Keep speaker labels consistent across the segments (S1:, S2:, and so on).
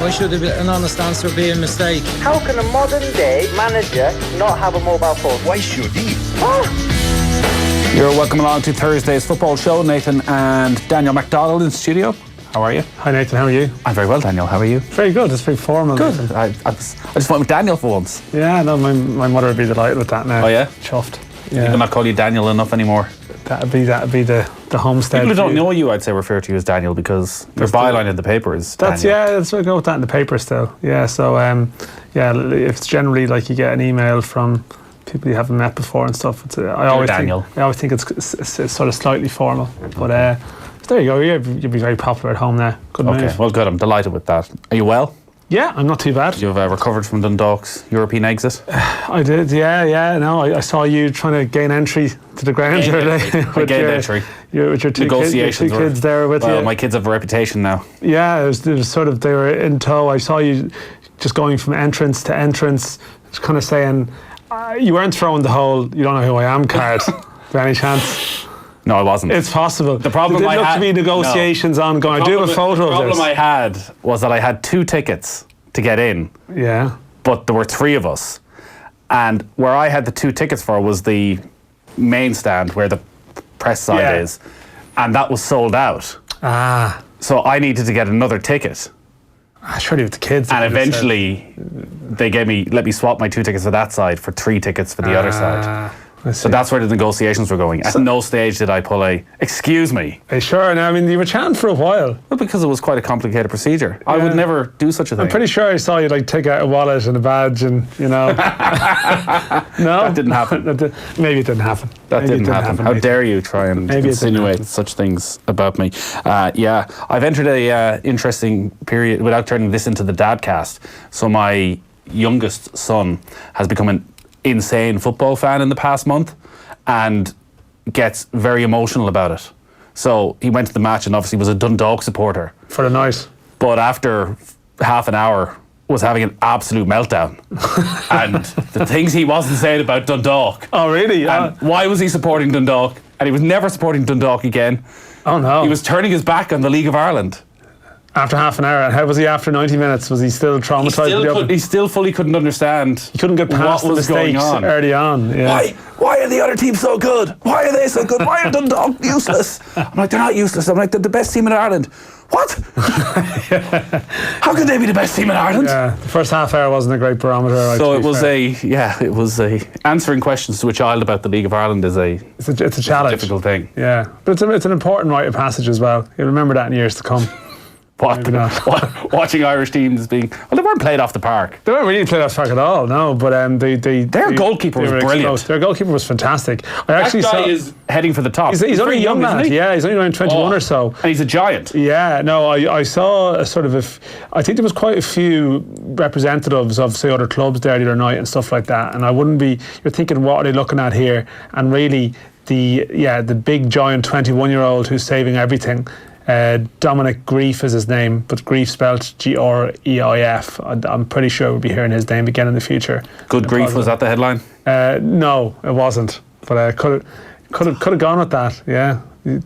S1: Why should an honest answer be a mistake?
S2: How can a modern day manager not have a mobile phone?
S3: Why should he?
S4: You're welcome along to Thursday's football show. Nathan and Daniel McDonnell in the studio. How are you?
S5: Hi Nathan, how are you?
S4: I'm very well, Daniel. How are you?
S5: Very good, it's very formal.
S4: Good. I just went with Daniel for once.
S5: Yeah, no, my mother would be delighted with that now.
S4: Oh yeah?
S5: Chuffed.
S4: Yeah. You cannot call you Daniel enough anymore.
S5: That'd be the homestead.
S4: People who don't know you, I'd say refer to you as Daniel because your byline in the paper is
S5: Daniel. That's I go with that in the paper still. Yeah, so it's generally like you get an email from people you haven't met before and stuff. I always think it's sort of slightly formal, but there you go. You'll be very popular at home now. Good move.
S4: Okay, well, good. I'm delighted with that. Are you well?
S5: Yeah, I'm not too bad.
S4: You've recovered from Dundalk's European exit?
S5: I did, yeah. No, I saw you trying to gain entry to the ground the other day.
S4: I gained entry.
S5: With your two kids there with you.
S4: Well, my kids have a reputation now.
S5: Yeah, it was sort of, they were in tow. I saw you just going from entrance to entrance, just kind of saying, you weren't throwing the whole, you don't know who I am card, by any chance?
S4: No, I wasn't.
S5: It's possible.
S4: The problem
S5: there didn't look to be negotiations ongoing. I do have a photo of this.
S4: The problem I had was that I had 2 tickets to get in.
S5: Yeah.
S4: But there were 3 of us. And where I had the 2 tickets for was the main stand where the press side is. And that was sold out.
S5: Ah.
S4: So I needed to get another ticket.
S5: Surely with the kids.
S4: And eventually they let me swap my 2 tickets for that side for 3 tickets for the other side. So that's where the negotiations were going. At no stage did I pull excuse me.
S5: Are you sure? Now, I mean, you were chatting for a while.
S4: Well, because it was quite a complicated procedure. Yeah. I would never do such a thing.
S5: I'm pretty sure I saw you take out a wallet and a badge and, No?
S4: That didn't happen.
S5: Maybe it didn't happen.
S4: That didn't happen. How dare you try and insinuate such things about me? I've entered a interesting period without turning this into the dadcast. So my youngest son has become an insane football fan in the past month and gets very emotional about it. So he went to the match and obviously was a Dundalk supporter.
S5: For the night.
S4: But after half an hour was having an absolute meltdown. And the things he wasn't saying about Dundalk.
S5: Oh, really?
S4: And why was he supporting Dundalk? And he was never supporting Dundalk again.
S5: Oh, no.
S4: He was turning his back on the League of Ireland.
S5: After half an hour, and how was he after 90 minutes? Was he still traumatised?
S4: He still fully couldn't understand.
S5: He couldn't get past the mistakes early on. Yeah.
S4: Why are the other teams so good? Why are they so good? Why are Dundalk useless? I'm like, they're not useless. I'm like, they're the best team in Ireland. What? How could they be the best team in Ireland?
S5: Yeah, the first half hour wasn't a great barometer.
S4: So it was answering questions to a child about the League of Ireland is it's a challenge. It's a difficult thing.
S5: Yeah, but it's an important rite of passage as well. You'll remember that in years to come.
S4: Watching Irish teams being... Well, they weren't played off the park.
S5: They weren't really played off the park at all, no. But
S4: their goalkeeper was brilliant.
S5: Their goalkeeper was fantastic.
S4: That guy is heading for the top.
S5: He's only a young lad. Yeah, he's only around 21 or so.
S4: And he's a giant.
S5: Yeah, no, I saw a sort of... I think there was quite a few representatives of, say, other clubs there the other night and stuff like that. And I wouldn't be... You're thinking, what are they looking at here? And really, the big, giant 21-year-old who's saving everything... Dominic Grief is his name, but Grief spelled Greif. I'm pretty sure we'll be hearing his name again in the future.
S4: Good Grief, was that the headline?
S5: No, it wasn't. But I could have gone with that. Yeah.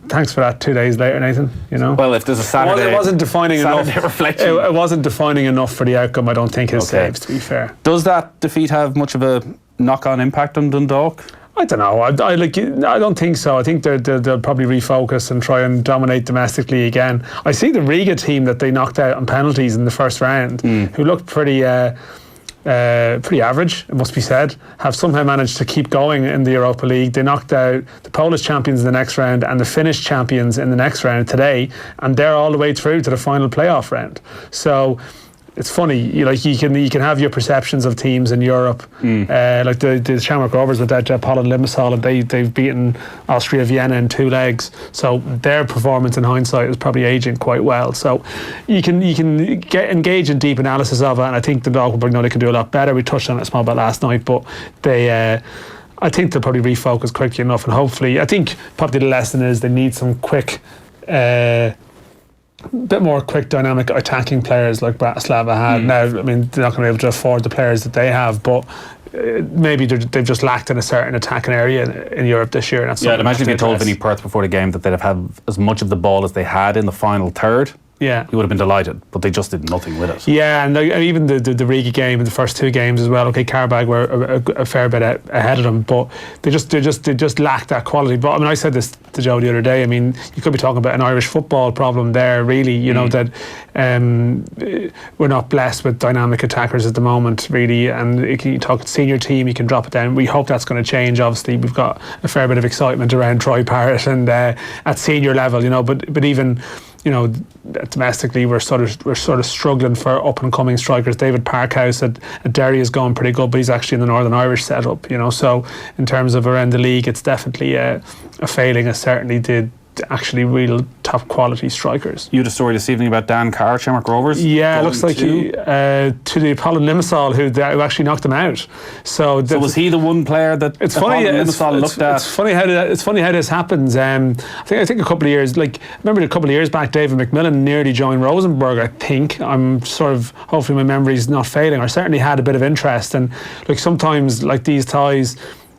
S5: Thanks for that 2 days later, Nathan.
S4: Well, if there's a Saturday,
S5: it wasn't defining enough.
S4: Reflection.
S5: It wasn't defining enough for the outcome. I don't think his saves. To be fair,
S4: does that defeat have much of a knock-on impact on Dundalk?
S5: I don't know. I don't think so. I think they'll probably refocus and try and dominate domestically again. I see the Riga team that they knocked out on penalties in the first round, who looked pretty average, it must be said, have somehow managed to keep going in the Europa League. They knocked out the Polish champions in the next round and the Finnish champions in the next round today, and they're all the way through to the final playoff round. So it's funny, you can have your perceptions of teams in Europe, like the Shamrock Rovers with that Poland Limassol, and they've beaten Austria Vienna in 2 legs. So their performance in hindsight is probably aging quite well. So you can engage in deep analysis of it, and I think the Dundalk will probably know they can do a lot better. We touched on it a small bit last night, but I think they'll probably refocus quickly enough, and hopefully, I think probably the lesson is they need some quick. Bit more quick, dynamic, attacking players like Bratislava had. Now, I mean, they're not going to be able to afford the players that they have, but maybe they've just lacked in a certain attacking area in Europe this year.
S4: I'd imagine if you told Vinnie Perth before the game that they'd have had as much of the ball as they had in the final third
S5: Yeah,
S4: he would have been delighted, but they just did nothing with it.
S5: Yeah, and like, even the Riga game in the first 2 games as well. Okay, Karabag were a fair bit ahead of them, but they just lacked that quality. But I mean, I said this to Joe the other day. I mean, you could be talking about an Irish football problem there, really. You know that we're not blessed with dynamic attackers at the moment, really. And you talk senior team, you can drop it down. We hope that's going to change. Obviously, we've got a fair bit of excitement around Troy Parrott and at senior level, you know. But even, you know, domestically we're sort of struggling for up and coming strikers. David Parkhouse at Derry is going pretty good, but he's actually in the Northern Irish setup, you know. So in terms of around the league, it's definitely a failing. It certainly did actually real top quality strikers.
S4: You had a story this evening about Dan Carr, Shamrock Rovers.
S5: Yeah, it looks like to the Apollo Limassol who actually knocked him out. So
S4: was he the one player that
S5: it's funny?
S4: Limassol looked at?
S5: It's funny how this happens. I think a couple of years, like remember a couple of years back, David McMillan nearly joined Rosenborg. I think I'm sort of hopefully my memory's not failing. I certainly had a bit of interest, and like sometimes like these ties.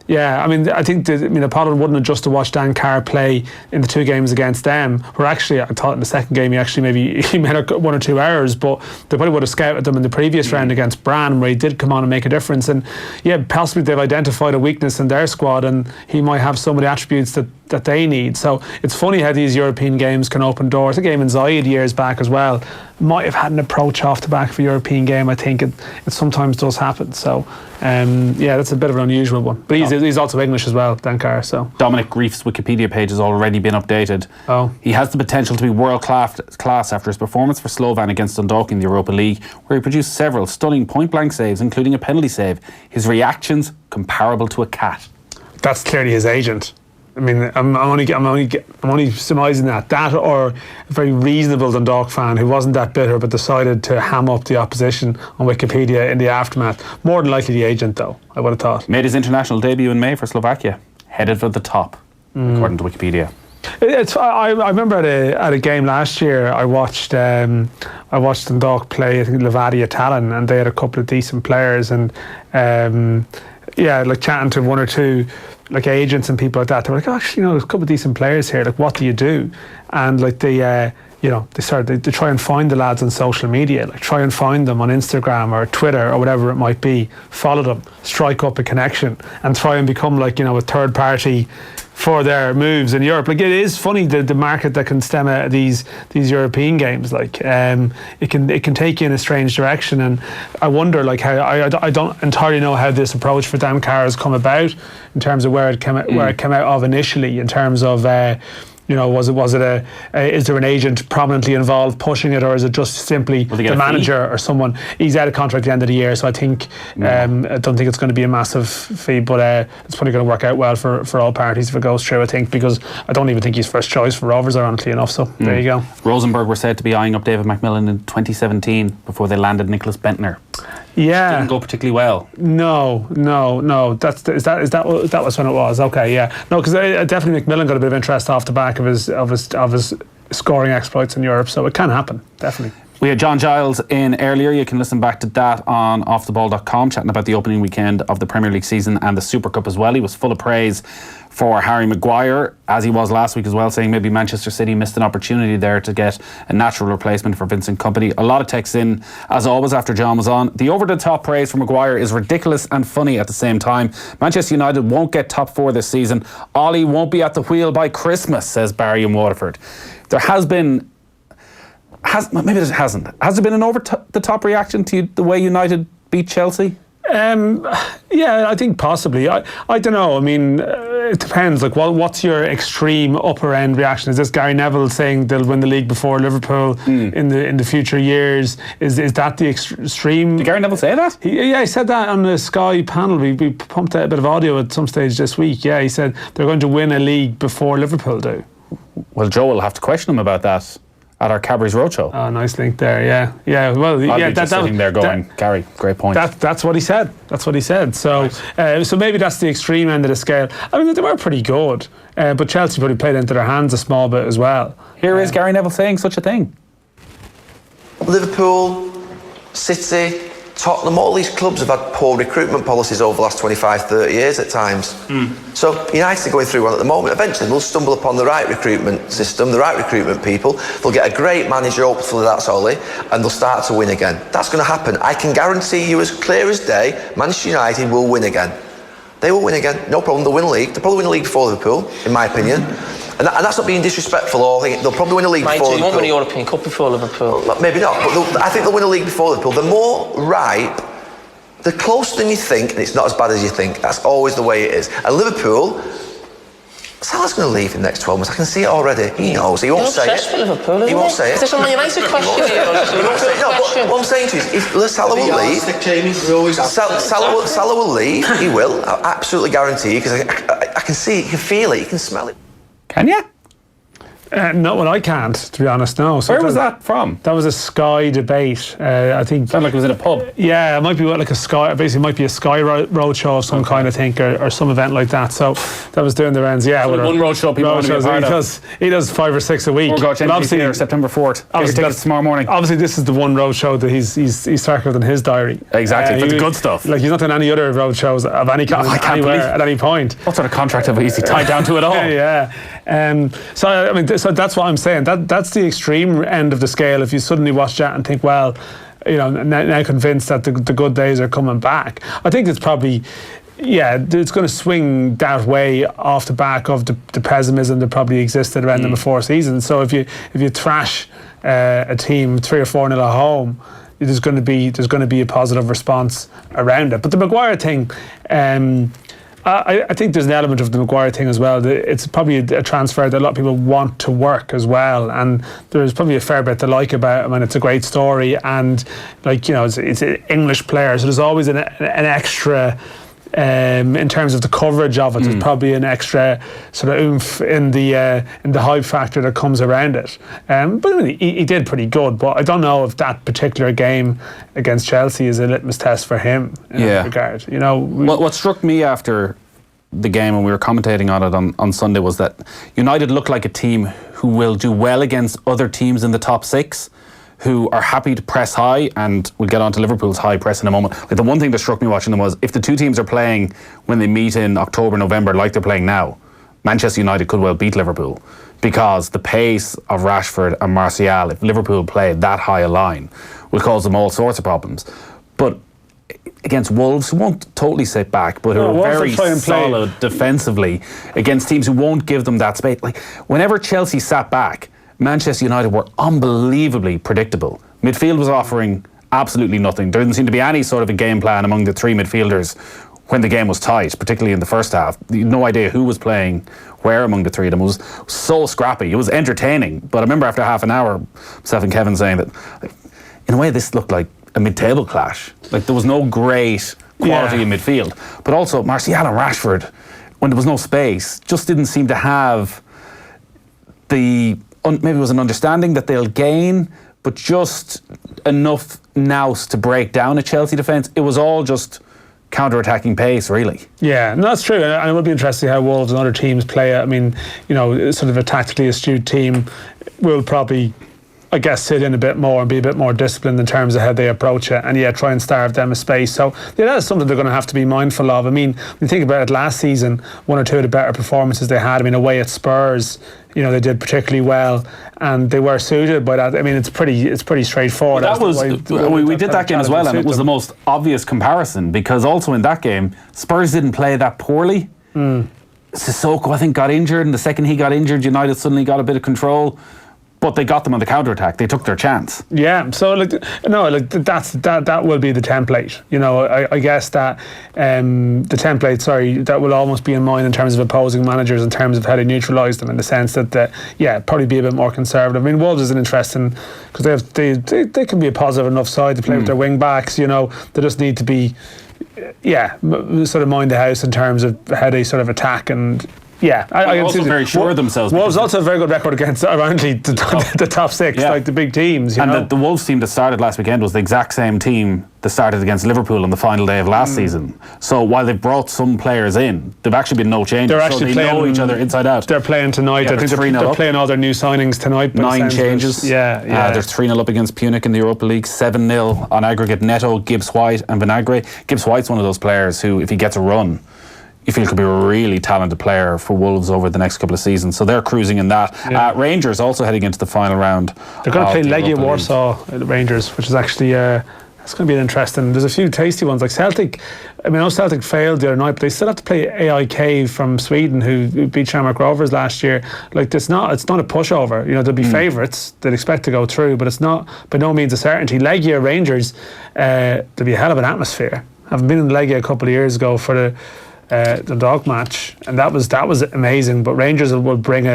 S5: Yeah, I mean, I think Apollo wouldn't have just to watch Dan Carr play in the 2 games against them. Where actually, I thought in the second game he made 1 or 2 errors, but they probably would have scouted them in the previous round against Brann, where he did come on and make a difference. And yeah, possibly they've identified a weakness in their squad, and he might have some of the attributes that they need. So it's funny how these European games can open doors. A game in Zayed years back as well might have had an approach off the back of a European game. I think it sometimes does happen. So yeah, that's a bit of an unusual one. But he's also English as well, Dan Carr. So
S4: Dominic Grief's Wikipedia page has already been updated.
S5: Oh,
S4: he has the potential to be world class after his performance for Slovan against Dundalk in the Europa League, where he produced several stunning point blank saves, including a penalty save. His reactions comparable to a cat.
S5: That's clearly his agent. I mean, I'm only surmising that or a very reasonable Dundalk fan who wasn't that bitter but decided to ham up the opposition on Wikipedia in the aftermath. More than likely the agent, though, I would have thought.
S4: Made his international debut in May for Slovakia, headed for the top, according to Wikipedia.
S5: I remember at a game last year I watched Dundalk play, I think, Levadia Tallinn, and they had a couple of decent players, and yeah, like chatting to 1 or 2 like agents and people like that, they were like, oh, actually, you know, there's a couple of decent players here, like what do you do? And like they try and find the lads on social media, like try and find them on Instagram or Twitter or whatever it might be, follow them, strike up a connection and try and become like, you know, a third party for their moves in Europe. Like, it is funny the market that can stem out of these European games. Like it can take you in a strange direction, and I wonder like how I don't entirely know how this approach for Dan Carr has come about in terms of where it came out of initially, in terms of you know, was it is there an agent prominently involved pushing it, or is it just simply the manager or someone? He's out of contract at the end of the year, so I think I don't think it's going to be a massive fee, but it's probably going to work out well for all parties if it goes through, I think, because I don't even think he's first choice for Rovers, ironically enough. So there you go.
S4: Rosenborg were said to be eyeing up David McMillan in 2017 before they landed Nicholas Bentner.
S5: Yeah,
S4: didn't go particularly well.
S5: No. That was when it was. Okay, yeah. No, because definitely McMillan got a bit of interest off the back of his scoring exploits in Europe. So it can happen, definitely.
S4: We had John Giles in earlier. You can listen back to that on offtheball.com, chatting about the opening weekend of the Premier League season and the Super Cup as well. He was full of praise for Harry Maguire, as he was last week as well, saying maybe Manchester City missed an opportunity there to get a natural replacement for Vincent Kompany. A lot of texts in, as always, after John was on. The over-the-top praise for Maguire is ridiculous and funny at the same time. Manchester United won't get top 4 this season. Ollie won't be at the wheel by Christmas, says Barry in Waterford. There has been... maybe there hasn't. Has there been an over-the-top reaction to the way United beat Chelsea?
S5: Yeah, I think possibly. I don't know. I mean, it depends. Like, what's your extreme upper end reaction? Is this Gary Neville saying they'll win the league before Liverpool in the future years? Is that the extreme?
S4: Did Gary Neville say that?
S5: He said that on the Sky panel. We pumped out a bit of audio at some stage this week. Yeah, he said they're going to win a league before Liverpool do.
S4: Well, Joe will have to question him about that at our Cadbury's Roadshow.
S5: Oh, nice link there. Yeah. Well,
S4: I'll be just sitting there going, Gary, great point.
S5: That's what he said. So, right. So maybe that's the extreme end of the scale. I mean, they were pretty good, but Chelsea probably played into their hands a small bit as well.
S4: Here is Gary Neville saying such a thing.
S3: Liverpool, City, Tottenham, all these clubs have had poor recruitment policies over the last 25, 30 years at times. So United are going through one at the moment. Eventually they'll stumble upon the right recruitment system, the right recruitment people. They'll get a great manager, hopefully that's Ollie, and they'll start to win again. That's going to happen. I can guarantee you as clear as day, Manchester United will win again. They will win again, no problem. They'll win the league. They'll probably win the league before Liverpool, in my opinion. And that's not being disrespectful or anything. They'll probably win the league before Liverpool.
S6: You won't win a European Cup before Liverpool.
S3: Well, maybe not, but I think they'll win the league before Liverpool. They're more ripe, they're closer than you think, and it's not as bad as you think. That's always the way it is. And Liverpool, Salah's going to leave in the next 12 months. I can see it already. He knows. He won't say it.
S6: Liverpool,
S3: he won't say it.
S6: Is this a Man United question?
S3: He won't say it. No, but what I'm saying to you is, Salah will leave. Salah will leave. He will. I absolutely guarantee you, because I can see it, you can feel it, you can smell it.
S4: Can you?
S5: Not when I can't, to be honest, no. So
S4: Where was that from?
S5: That was a Sky debate. I think.
S4: Sounded like it was in a pub.
S5: Yeah, it might be like a Sky. Basically, it might be a Sky roadshow of some kind, I think, or some event like that. So that was doing the rounds. Yeah,
S4: so one roadshow people want to be a part of.
S5: He does 5 or 6 a week.
S4: Obviously, September 4th. Obviously, that's tomorrow morning.
S5: Obviously, this is the one roadshow that he's circled in his diary.
S4: Exactly, but the good stuff.
S5: Like, he's not doing any other roadshows of any kind anywhere at any point.
S4: What sort of contract have we tied down to it all?
S5: Yeah. So I mean, so that's what I'm saying. That's the extreme end of the scale. If you suddenly watch that and think, well, you know, now convinced that the good days are coming back, I think it's probably, yeah, it's going to swing that way off the back of the pessimism that probably existed around them before season. So if you thrash a team 3 or 4-0 at home, there's going to be a positive response around it. But the Maguire thing, I think there's an element of the Maguire thing as well. It's probably a transfer that a lot of people want to work as well, and there's probably a fair bit to like about him, and it's a great story, and like, you know, it's an English player, so there's always an extra in terms of the coverage of it. There's probably an extra sort of oomph in the hype factor that comes around it. But I mean, he did pretty good. But I don't know if that particular game against Chelsea is a litmus test for him in that regard. You know,
S4: what struck me after the game when we were commentating on it on Sunday was that United look like a team who will do well against other teams in the top 6, who are happy to press high, and we'll get on to Liverpool's high press in a moment. Like, the one thing that struck me watching them was, if the two teams are playing when they meet in October, November, like they're playing now, Manchester United could well beat Liverpool, because the pace of Rashford and Martial, if Liverpool play that high a line, will cause them all sorts of problems. But against Wolves, who won't totally sit back, but who are very solid defensively, against teams who won't give them that space. Like, whenever Chelsea sat back, Manchester United were unbelievably predictable. Midfield was offering absolutely nothing. There didn't seem to be any sort of a game plan among the 3 midfielders when the game was tight, particularly in the first half. You had no idea who was playing where among the 3 of them. It was so scrappy. It was entertaining. But I remember after half an hour, myself and Kevin saying that, like, in a way, this looked like a mid-table clash. Like, there was no great quality in midfield. But also, Martial and Rashford, when there was no space, just didn't seem to have the... maybe it was an understanding that they'll gain, but just enough nous to break down a Chelsea defence. It was all just counter-attacking pace, really.
S5: Yeah, no, that's true. And it would be interesting how Wolves and other teams play it. I mean, you know, sort of a tactically astute team will probably, I guess, sit in a bit more and be a bit more disciplined in terms of how they approach it, and try and starve them a space. So yeah, that's something they're going to have to be mindful of. I mean, when you think about it, last season, 1 or 2 of the better performances they had, I mean, away at Spurs, you know, they did particularly well, and they were suited by that. I mean, it's pretty straightherforward.
S4: That was we did that game as well, and it was the most obvious comparison, because also in that game, Spurs didn't play that poorly. Sissoko, I think, got injured, and the second he got injured, United suddenly got a bit of control. But they got them on the counter-attack. They took their chance. Yeah,
S5: so that will be the template. You know, I guess that the template, that will almost be in mind in terms of opposing managers, in terms of how they neutralise them, in the sense that, probably be a bit more conservative. I mean, Wolves is an interesting, because they can be a positive enough side to play with their wing backs. You know, they just need to be, sort of mind the house in terms of how they sort of attack and Yeah, I
S4: also
S5: see
S4: very sure of themselves.
S5: Wolves also a very good record against apparently the top six,
S4: Yeah.
S5: like the big teams.
S4: And the Wolves team that started last weekend was the exact same team that started against Liverpool on the final day of last season. So while they've brought some players in, they've actually been no changes.
S5: They're
S4: so
S5: actually
S4: they
S5: playing,
S4: know each other inside out.
S5: They're playing tonight.
S4: Yeah,
S5: I think
S4: they're 3-0
S5: they're
S4: up.
S5: playing all their new signings tonight.
S4: 9 changes.
S5: Yeah.
S4: They're 3-0 up against Punic in the Europa League. 7-0 on aggregate. Neto, Gibbs White, and Vinagre. Gibbs White's one of those players who, if he gets a run, you feel could be a really talented player for Wolves over the next couple of seasons. So they're cruising in that.
S5: Yeah.
S4: Rangers also heading into the final round.
S5: They're going to play
S4: of the
S5: Legia
S4: Europa League.
S5: Warsaw Rangers, which is actually it's going to be interesting. There's a few tasty ones like Celtic. I know Celtic failed the other night, but they still have to play AIK from Sweden, who beat Shamrock Rovers last year. Like it's not a pushover. They'll be favourites. They'd expect to go through, but it's not by no means a certainty. Legia Rangers, there'll be a hell of an atmosphere. I've been in Legia a couple of years ago for the Dundalk match, and that was amazing. But Rangers will bring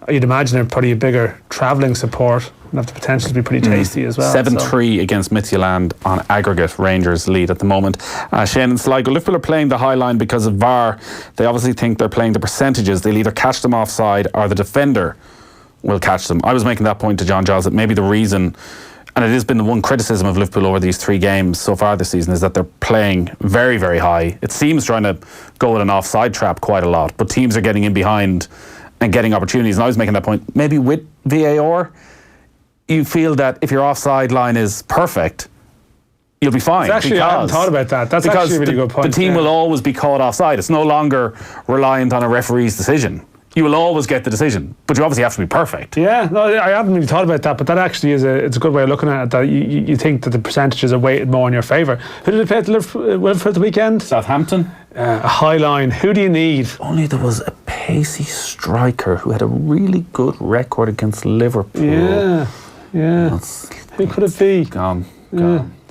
S5: you'd imagine they're probably a bigger travelling support and have the potential to be pretty tasty as well.
S4: 7-3 against Midtjylland on aggregate. Rangers lead at the moment. Shane and Sligo, Liverpool are playing the high line because of VAR. They obviously think they're playing the percentages. They'll either catch them offside or the defender will catch them. I was making that point to John Giles that maybe the reason, and it has been the one criticism of Liverpool over these 3 games so far this season, is that they're playing very, very high. It seems trying to go with an offside trap quite a lot, but teams are getting in behind and getting opportunities. And I was making that point, maybe with VAR, you feel that if your offside line is perfect, you'll be fine.
S5: I hadn't thought about that. That's actually a really good point.
S4: The team will always be caught offside. It's no longer reliant on a referee's decision. You will always get the decision, but you obviously have to be perfect.
S5: Yeah, no, I hadn't really thought about that, but that actually it's a good way of looking at it, that you think that the percentages are weighted more in your favour. Who did they play at Liverpool at the weekend?
S4: Southampton.
S5: A high line. Who do you need?
S4: Only there was a pacey striker who had a really good record against Liverpool.
S5: Yeah. Who could it be?
S4: Gone.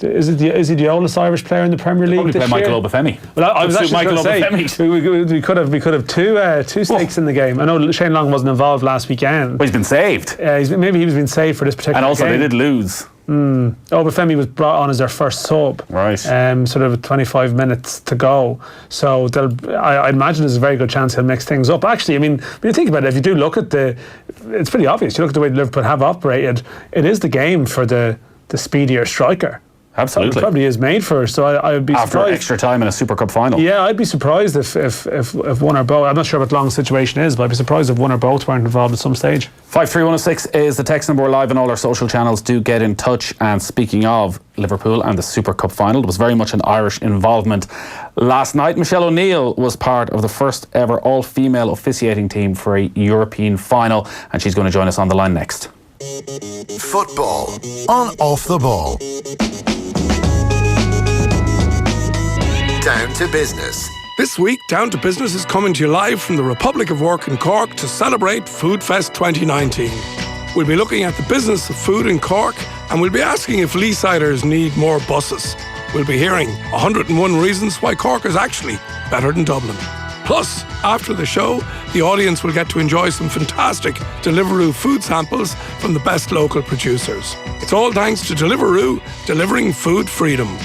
S5: Is he the oldest Irish player in the Premier League
S4: Probably
S5: this
S4: play
S5: year?
S4: Michael Obafemi.
S5: Well, I was actually
S4: Michael
S5: going to say we could have two stakes in the game. I know Shane Long wasn't involved last weekend.
S4: But he's been saved.
S5: Maybe he was being saved for this particular
S4: And also
S5: game.
S4: they did lose.
S5: Obafemi was brought on as their first sub.
S4: Right.
S5: Sort of 25 minutes to go. So I imagine there's a very good chance he'll mix things up. Actually, I mean, when you think about it, if you do look at it's pretty obvious. You look at the way Liverpool have operated, it is the game for the speedier striker.
S4: Absolutely.
S5: It probably is made for. So I would be
S4: After
S5: surprised.
S4: extra time in a Super Cup final.
S5: Yeah, I'd be surprised if one or both. I'm not sure what Long's situation is, but I'd be surprised if one or both weren't involved at some stage. 53106
S4: is the text number. We're live on all our social channels. Do get in touch. And speaking of Liverpool and the Super Cup final, there was very much an Irish involvement last night. Michelle O'Neill was part of the first ever all-female officiating team for a European final, and she's going to join us on the line next.
S7: Football on Off the Ball. Down to business.
S8: This week, Down to Business is coming to you live from the Republic of Work in Cork to celebrate Food Fest 2019. We'll be looking at the business of food in Cork, and we'll be asking if Leesiders need more buses. We'll be hearing 101 reasons why Cork is actually better than Dublin. Plus, after the show, the audience will get to enjoy some fantastic Deliveroo food samples from the best local producers. It's all thanks to Deliveroo, delivering food freedom.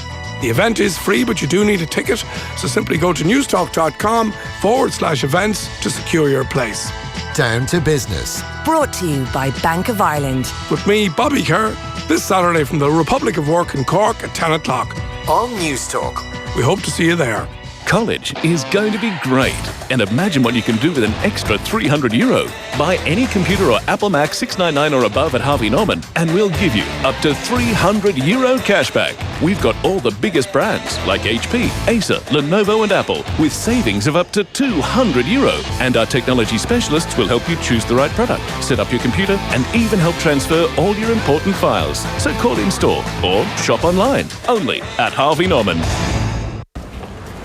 S8: The event is free, but you do need a ticket, so simply go to newstalk.com/events to secure your place.
S7: Down to business.
S9: Brought to you by Bank of Ireland.
S8: With me, Bobby Kerr, this Saturday from the Republic of Work in Cork at 10 o'clock.
S7: On Newstalk.
S8: We hope to see you there.
S10: College is going to be great, and imagine what you can do with an extra €300. Buy any computer or Apple Mac 699 or above at Harvey Norman, and we'll give you up to €300 cashback. We've got all the biggest brands like HP, Acer, Lenovo and Apple, with savings of up to €200. And our technology specialists will help you choose the right product, set up your computer, and even help transfer all your important files. So call in store or shop online, only at Harvey Norman.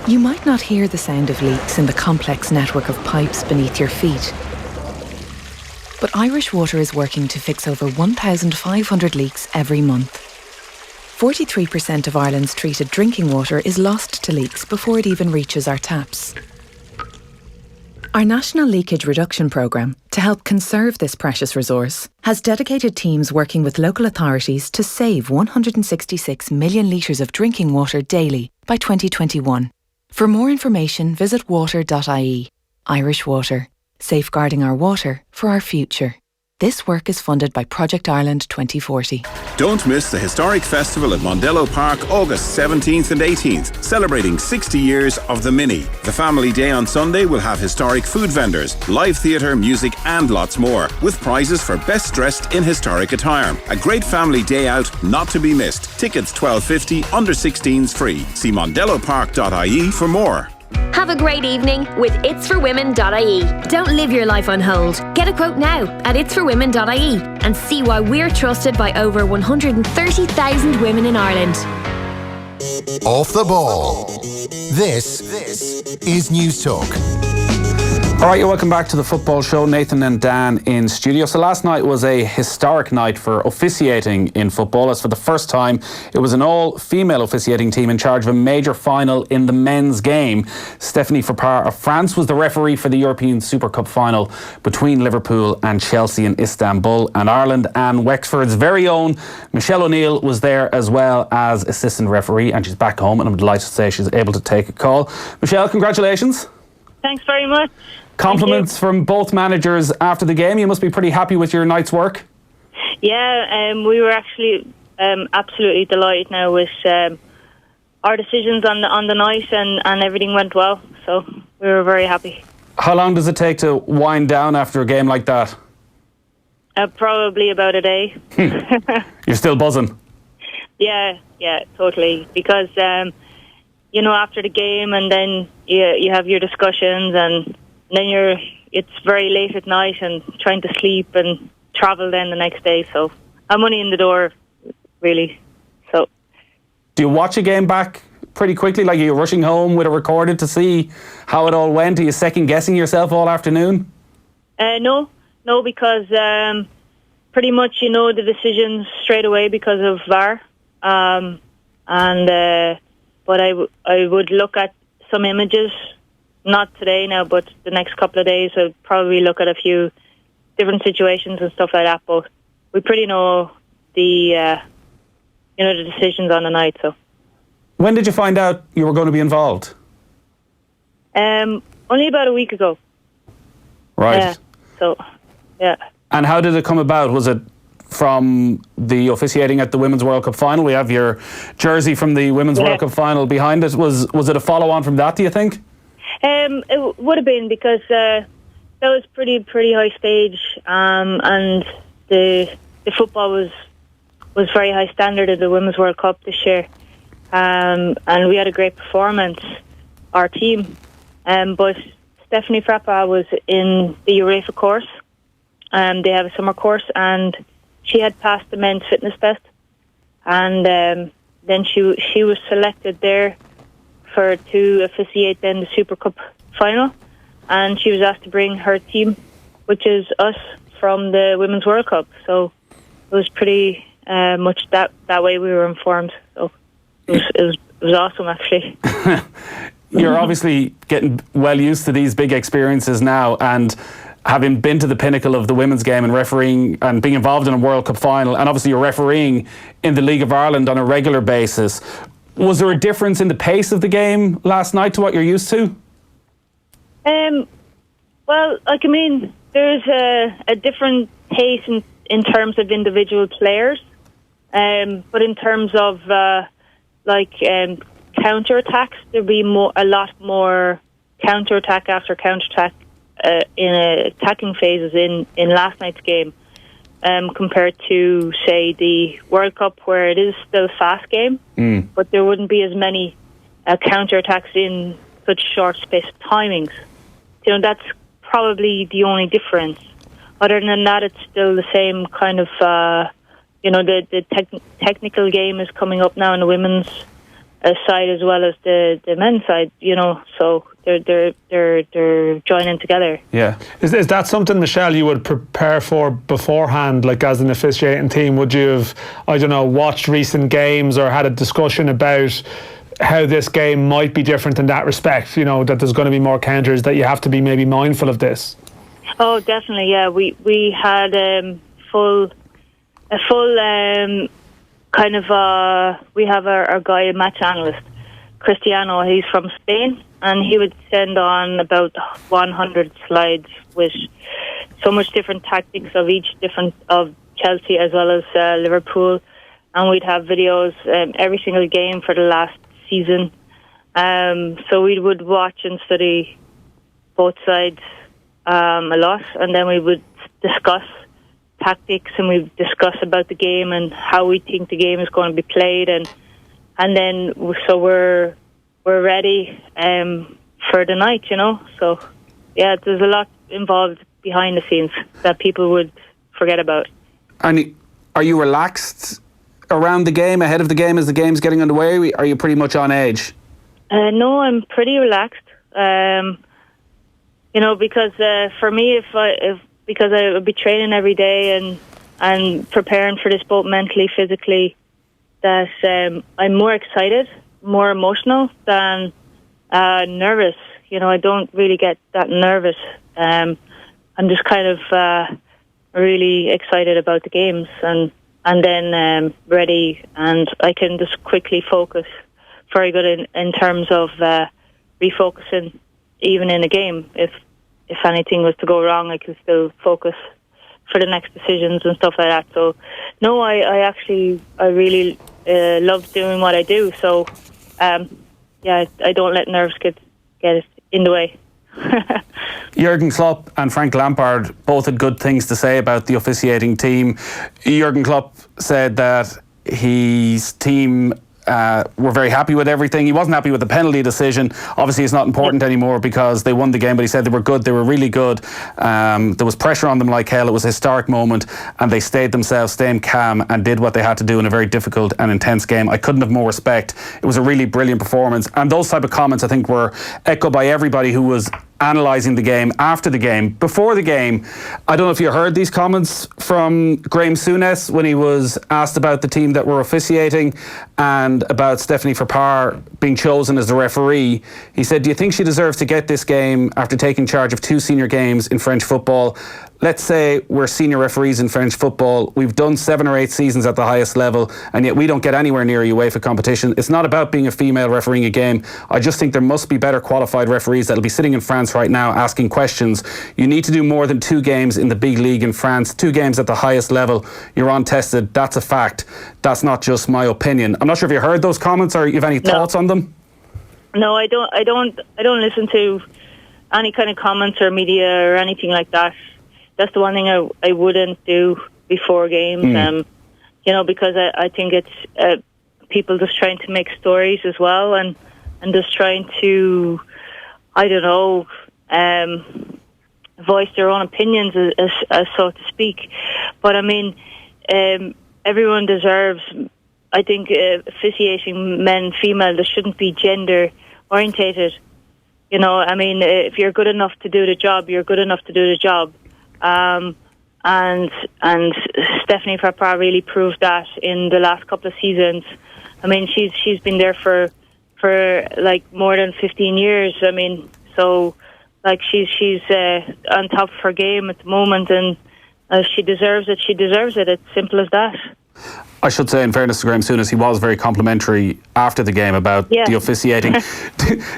S9: You might not hear the sound of leaks in the complex network of pipes beneath your feet. But Irish Water is working to fix over 1,500 leaks every month. 43% of Ireland's treated drinking water is lost to leaks before it even reaches our taps. Our National Leakage Reduction Programme, to help conserve this precious resource, has dedicated teams working with local authorities to save 166 million litres of drinking water daily by 2021. For more information, visit water.ie. Irish Water, safeguarding our water for our future. This work is funded by Project Ireland 2040.
S11: Don't miss the historic festival at Mondello Park, August 17th and 18th, celebrating 60 years of the Mini. The Family Day on Sunday will have historic food vendors, live theatre, music and lots more, with prizes for best dressed in historic attire. A great family day out not to be missed. Tickets $12.50, under 16s free. See mondellopark.ie for more.
S12: Have a great evening with itsforwomen.ie. Don't live your life on hold. Get a quote now at itsforwomen.ie and see why we're trusted by over 130,000 women in Ireland.
S7: Off the ball. This is News Talk.
S4: All right, you're welcome back to the football show. Nathan and Dan in studio. So last night was a historic night for officiating in football, as for the first time it was an all-female officiating team in charge of a major final in the men's game. Stephanie Frappart of France was the referee for the European Super Cup final between Liverpool and Chelsea in Istanbul, and Ireland and Wexford's very own Michelle O'Neill was there as well as assistant referee, and she's back home, and I'm delighted to say she's able to take a call. Michelle, congratulations.
S13: Thanks very much.
S4: Compliments from both managers after the game. You must be pretty happy with your night's work.
S13: Yeah, we were actually absolutely delighted now with our decisions on the night, and everything went well. So we were very happy.
S4: How long does it take to wind down after a game like that?
S13: Probably about a day.
S4: You're still buzzing?
S13: Yeah, totally. Because after the game, and then you have your discussions, and then it's very late at night and trying to sleep and travel then the next day. So I'm only in the door, really. So,
S4: do you watch a game back pretty quickly? Like, are you rushing home with it recorded to see how it all went? Are you second guessing yourself all afternoon?
S13: No, because pretty much you know the decisions straight away because of VAR. But I would look at some images. Not today now, but the next couple of days I'll probably look at a few different situations and stuff like that. But we pretty know the decisions on the night. So,
S4: when did you find out you were going to be involved?
S13: Only about a week ago.
S4: Right.
S13: Yeah.
S4: And how did it come about? Was it from the officiating at the Women's World Cup final? We have your jersey from the Women's World Cup final behind it. Was it a follow-on from that, do you think?
S13: It would have been, because that was pretty high stage, and the football was very high standard at the Women's World Cup this year, and we had a great performance, our team. But Stephanie Frappart was in the UEFA course. They have a summer course, and she had passed the men's fitness test, and then she was selected there to officiate then the Super Cup final, and she was asked to bring her team, which is us, from the Women's World Cup. So it was pretty much that way we were informed. So it was awesome, actually.
S4: You're obviously getting well used to these big experiences now, and having been to the pinnacle of the women's game and refereeing and being involved in a World Cup final, and obviously you're refereeing in the League of Ireland on a regular basis. Was there a difference in the pace of the game last night to what you're used to?
S13: Well, there's a different pace in terms of individual players, but in terms of counter-attacks, there'd be a lot more counter-attack after counter-attack in attacking phases in last night's game, compared to, say, the World Cup, where it is still a fast game, but there wouldn't be as many counter-attacks in such short space timings. That's probably the only difference. Other than that, it's still the same kind of, the technical game is coming up now on the women's side as well as the men's side, so they're joining together.
S5: Yeah. Is that something, Michelle, you would prepare for beforehand, like as an officiating team? Would you have, watched recent games or had a discussion about how this game might be different in that respect, that there's going to be more counters, that you have to be maybe mindful of this?
S13: Oh, definitely, yeah. We had we have our guy, a match analyst, Cristiano. He's from Spain, and he would send on about 100 slides with so much different tactics of each different of Chelsea as well as Liverpool, and we'd have videos every single game for the last season. So we would watch and study both sides a lot, and then we would discuss tactics, and we discuss about the game and how we think the game is going to be played, and then so we're ready for the night, you know. So yeah, there's a lot involved behind the scenes that people would forget about.
S4: And are you relaxed around the game, ahead of the game, as the game's getting underway? Are you pretty much on edge?
S13: No, I'm pretty relaxed. You know, because for me, because I would be training every day and preparing for this both mentally, physically, that I'm more excited, more emotional than nervous. You know, I don't really get that nervous. I'm just kind of really excited about the games and then ready, and I can just quickly focus very good in terms of refocusing even in a game. If anything was to go wrong, I can still focus for the next decisions and stuff like that. So no, I really love doing what I do. So yeah, I don't let nerves get in the way.
S4: Jurgen Klopp and Frank Lampard both had good things to say about the officiating team. Jurgen Klopp said that his team were very happy with everything. He wasn't happy with the penalty decision. Obviously, it's not important anymore because they won the game, but he said they were good. They were really good. There was pressure on them like hell. It was a historic moment, and they stayed calm and did what they had to do in a very difficult and intense game. I couldn't have more respect. It was a really brilliant performance, and those type of comments, I think, were echoed by everybody who was analysing the game after the game. Before the game, I don't know if you heard these comments from Graham Souness when he was asked about the team that were officiating and about Stephanie Frappart being chosen as the referee. He said, do you think she deserves to get this game after taking charge of 2 senior games in French football? Let's say we're senior referees in French football. We've done 7 or 8 seasons at the highest level, and yet we don't get anywhere near UEFA competition. It's not about being a female refereeing a game. I just think there must be better qualified referees that'll be sitting in France right now asking questions. You need to do more than 2 games in the big league in France, 2 games at the highest level. You're untested. That's a fact. That's not just my opinion. I'm not sure if you heard those comments or you have any thoughts on them.
S13: No, I don't listen to any kind of comments or media or anything like that. That's the one thing I wouldn't do before games, you know, because I think it's people just trying to make stories as well and just trying to, I don't know, voice their own opinions, as so to speak. But I mean, everyone deserves, I think, officiating, men, female, there shouldn't be gender orientated. You know, I mean, if you're good enough to do the job, you're good enough to do the job. And Stephanie Frappart really proved that in the last couple of seasons. I mean, she's been there for like more than 15 years. I mean, so like she's on top of her game at the moment, and she deserves it. She deserves it. It's simple as that.
S4: I should say, in fairness to Graham Souness, he was very complimentary after the game about the officiating.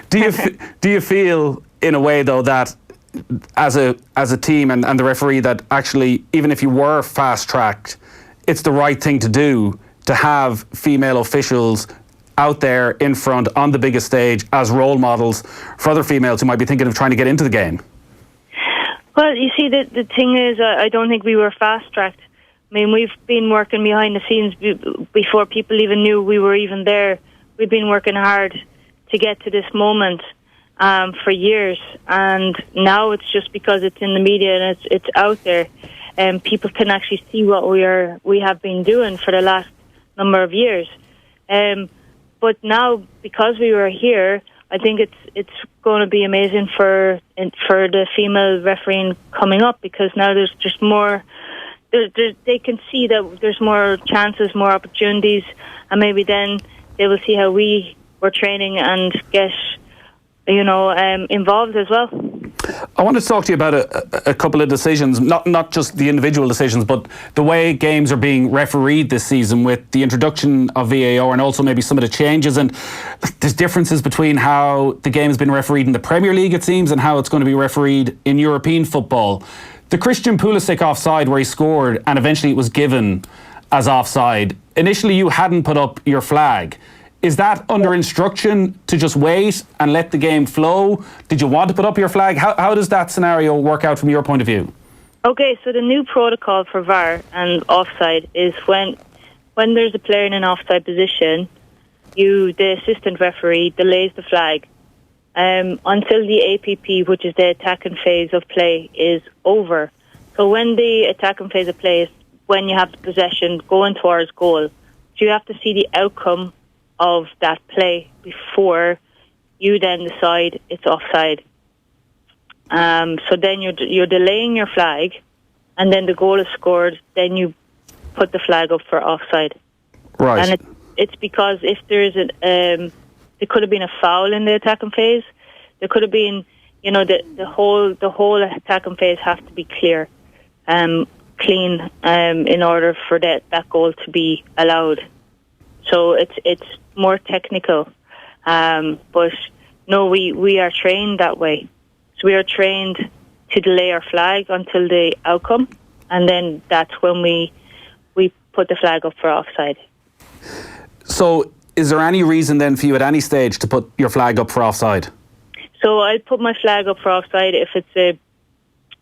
S4: Do you feel, in a way, though, that as a team and the referee, that actually, even if you were fast-tracked, it's the right thing to do to have female officials out there in front on the biggest stage as role models for other females who might be thinking of trying to get into the game?
S13: Well, you see, the thing is, I don't think we were fast-tracked. I mean, we've been working behind the scenes before people even knew we were even there. We've been working hard to get to this moment for years, and now it's just because it's in the media and it's out there, and people can actually see what we have been doing for the last number of years. But now, because we were here, I think it's going to be amazing for the female refereeing coming up, because now there's just more. They can see that there's more chances, more opportunities, and maybe then they will see how we were training and get, involved as well.
S4: I want to talk to you about a couple of decisions, not just the individual decisions, but the way games are being refereed this season with the introduction of VAR and also maybe some of the changes. And there's differences between how the game has been refereed in the Premier League, it seems, and how it's going to be refereed in European football. The Christian Pulisic offside where he scored and eventually it was given as offside. Initially, you hadn't put up your flag. Is that under instruction to just wait and let the game flow? Did you want to put up your flag? How does that scenario work out from your point of view?
S13: Okay, so the new protocol for VAR and offside is when there's a player in an offside position, the assistant referee, delays the flag until the APP, which is the attacking phase of play, is over. So when the attacking phase of play is when you have the possession going towards goal, so you have to see the outcome of that play before you then decide it's offside. So then you're delaying your flag, and then the goal is scored, then you put the flag up for offside.
S4: Right.
S13: And it's because if there is there could have been a foul in the attacking phase, there could have been, the whole attacking phase has to be clear, clean, in order for that goal to be allowed. So it's more technical, but no, we are trained that way. So we are trained to delay our flag until the outcome, and then that's when we put the flag up for offside.
S4: So is there any reason then for you at any stage to put your flag up for offside?
S13: So I'll put my flag up for offside if it's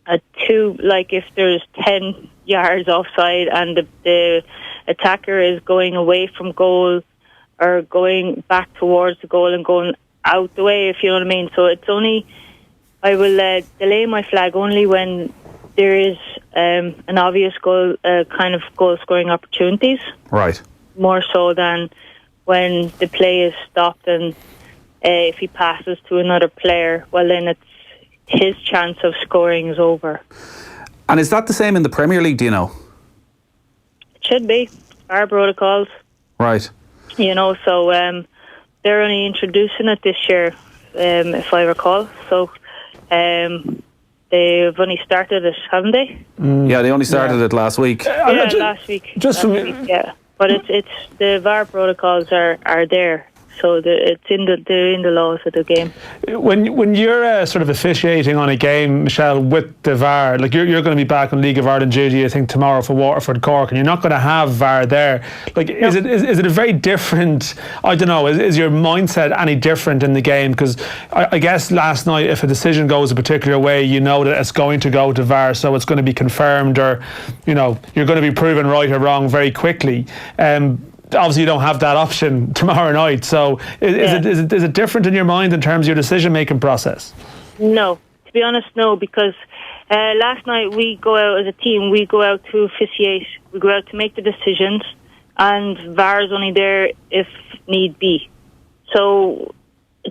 S13: a two, like if there's 10 yards offside and the attacker is going away from goal or going back towards the goal and going out the way, if you know what I mean. So it's only, I will delay my flag only when there is an obvious goal, kind of goal scoring opportunities.
S4: Right.
S13: More so than when the play is stopped and if he passes to another player, well then it's his chance of scoring is over.
S4: And is that the same in the Premier League, do you know?
S13: It should be. Our protocols.
S4: Right.
S13: So they're only introducing it this year, if I recall. So they've only started it, haven't they?
S4: Yeah, they only started it last week.
S13: Last week. Yeah. But it's the VAR protocols are there. So it's in the laws of the game.
S5: When you're sort of officiating on a game, Michelle, with the VAR, like you're going to be back on League of Ireland duty, I think, tomorrow for Waterford Cork, and you're not going to have VAR there. Like, no. Is it a very different? I don't know. Is your mindset any different in the game? Because I guess last night, if a decision goes a particular way, you know that it's going to go to VAR, so it's going to be confirmed, or you're going to be proven right or wrong very quickly. Obviously, you don't have that option tomorrow night. So, is it different in your mind in terms of your decision-making process?
S13: No, to be honest, no. Because last night we go out as a team. We go out to officiate. We go out to make the decisions, and VAR is only there if need be. So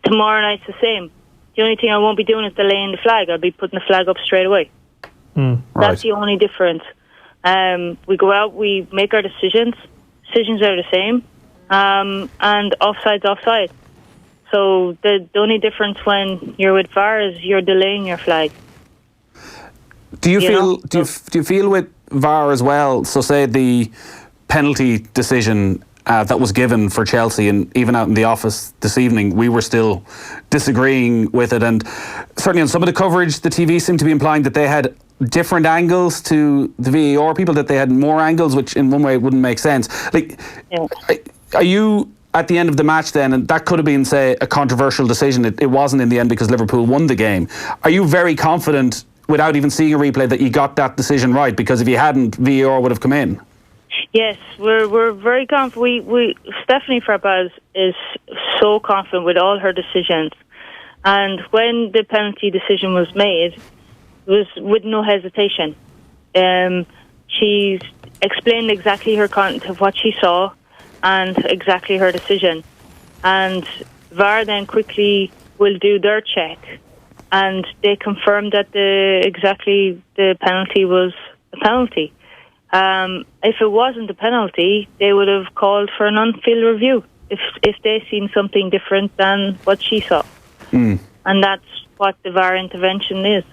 S13: tomorrow night's the same. The only thing I won't be doing is delaying the flag. I'll be putting the flag up straight away.
S4: Right.
S13: That's the only difference. We go out. We make our decisions. Decisions are the same, and offside's offside. So the only difference when you're with VAR is you're delaying your flag.
S4: Do you feel with VAR as well? So say the penalty decision that was given for Chelsea, and even out in the office this evening, we were still disagreeing with it, and certainly on some of the coverage, the TV seemed to be implying that they had different angles to the VAR people, that they had more angles, which in one way wouldn't make sense. Are you at the end of the match then, and that could have been, say, a controversial decision, it wasn't in the end because Liverpool won the game, are you very confident without even seeing a replay that you got that decision right? Because if you hadn't, VAR would have come in.
S13: Yes, we're very confident. Stephanie Frappaz is so confident with all her decisions, and when the penalty decision was made, it was with no hesitation. She explained exactly her content of what she saw and exactly her decision, and VAR then quickly will do their check, and they confirmed that the penalty was a penalty. If it wasn't a penalty, they would have called for an on-field review if they seen something different than what she saw. And that's what the VAR intervention is.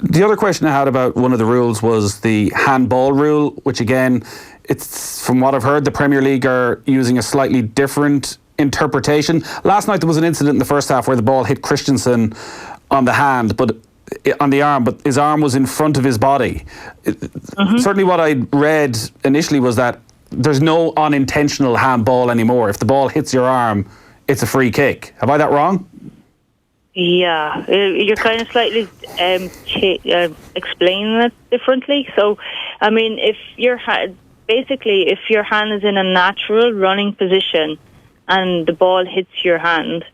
S4: The other question I had about one of the rules was the handball rule, which again, it's from what I've heard, the Premier League are using a slightly different interpretation. Last night there was an incident in the first half where the ball hit Christensen on the hand, but on the arm, but his arm was in front of his body. Certainly what I read initially was that there's no unintentional handball anymore. If the ball hits your arm, it's a free kick. Have I that wrong?
S13: Yeah, you're kind of slightly explaining it differently. So, I mean, if your hand is in a natural running position and the ball hits your hand,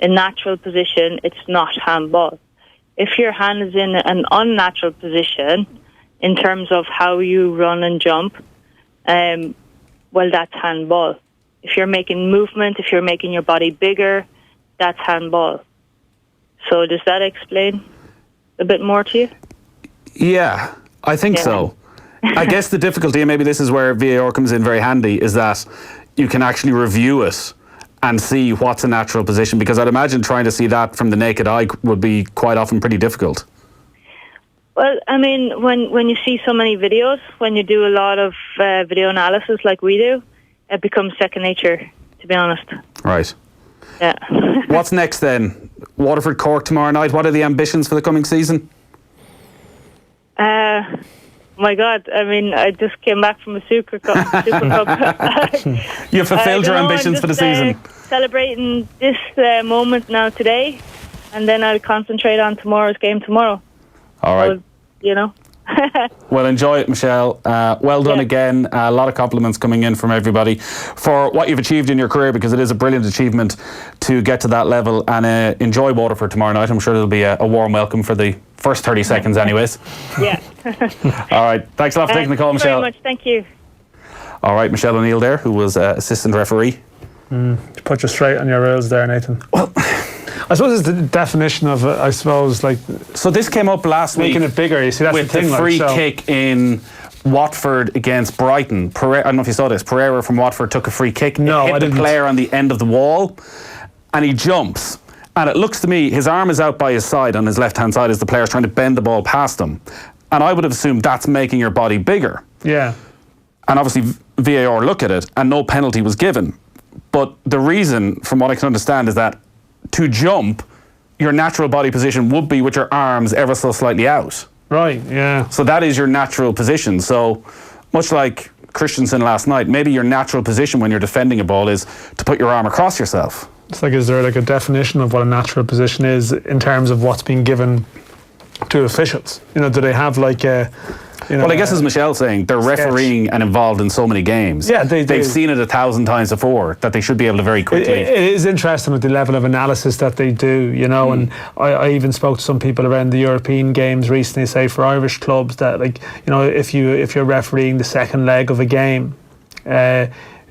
S13: in natural position, it's not handball. If your hand is in an unnatural position, in terms of how you run and jump, well, that's handball. If you're making movement, if you're making your body bigger, that's handball. So does that explain a bit more to you?
S4: Yeah, I think so. I guess the difficulty, and maybe this is where VAR comes in very handy, is that you can actually review it and see what's a natural position, because I'd imagine trying to see that from the naked eye would be quite often pretty difficult.
S13: Well, I mean, when you see so many videos, when you do a lot of video analysis like we do, it becomes second nature, to be honest.
S4: Right.
S13: Yeah.
S4: What's next then? Waterford Cork tomorrow night. What are the ambitions for the coming season?
S13: My God, I mean, I just came back from a Super Cup.
S4: You've fulfilled your ambitions for the season.
S13: Celebrating this moment now today, and then I'll concentrate on tomorrow's game tomorrow.
S4: All right.
S13: Well,
S4: enjoy it, Michelle. Well done again. A lot of compliments coming in from everybody for what you've achieved in your career, because it is a brilliant achievement to get to that level. And enjoy Waterford tomorrow night. I'm sure there'll be a warm welcome for the first 30 seconds anyways.
S13: Yeah.
S4: All right. Thanks a lot for taking the call, Michelle.
S13: Very much. Thank you.
S4: All right, Michelle O'Neill there, who was assistant referee.
S5: Put you straight on your rails there, Nathan.
S4: Well,
S5: I suppose it's the definition of, I suppose, like...
S4: So this came up last week.
S5: Making it bigger, you see, that's
S4: with
S5: the thing.
S4: The free kick in Watford against Brighton. I don't know if you saw this. Pereira from Watford took a free kick.
S5: No,
S4: hit
S5: I didn't.
S4: The player on the end of the wall, and he jumps. And it looks to me, his arm is out by his side, on his left-hand side, as the player's trying to bend the ball past him. And I would have assumed that's making your body bigger.
S5: Yeah.
S4: And obviously VAR look at it, and no penalty was given. But the reason, from what I can understand, is that to jump, your natural body position would be with your arms ever so slightly out.
S5: Right, yeah.
S4: So that is your natural position. So much like Christensen last night, maybe your natural position when you're defending a ball is to put your arm across yourself.
S5: It's like, is there like a definition of what a natural position is in terms of what's being given to officials? You know, do they have like a...
S4: Well, I guess as Michelle's saying, they're refereeing and involved in so many games.
S5: Yeah,
S4: they've seen it 1,000 times before, that they should be able to very quickly.
S5: It is interesting with the level of analysis that they do, you know, and I even spoke to some people around the European games recently, say for Irish clubs, that, like, you know, if you're refereeing the second leg of a game,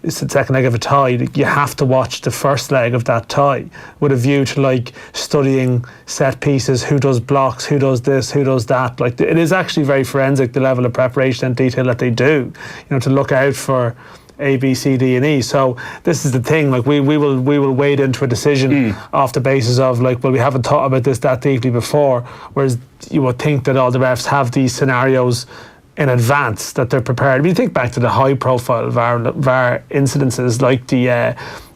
S5: it's the second leg of a tie, you have to watch the first leg of that tie with a view to like studying set pieces, who does blocks, who does this, who does that. Like, it is actually very forensic, the level of preparation and detail that they do, you know, to look out for A, B, C, D and E. So this is the thing, like we will wade into a decision off the basis of like, well, we haven't thought about this that deeply before, whereas you would think that all the refs have these scenarios in advance, that they're prepared. I mean, you think back to the high-profile VAR incidences, like the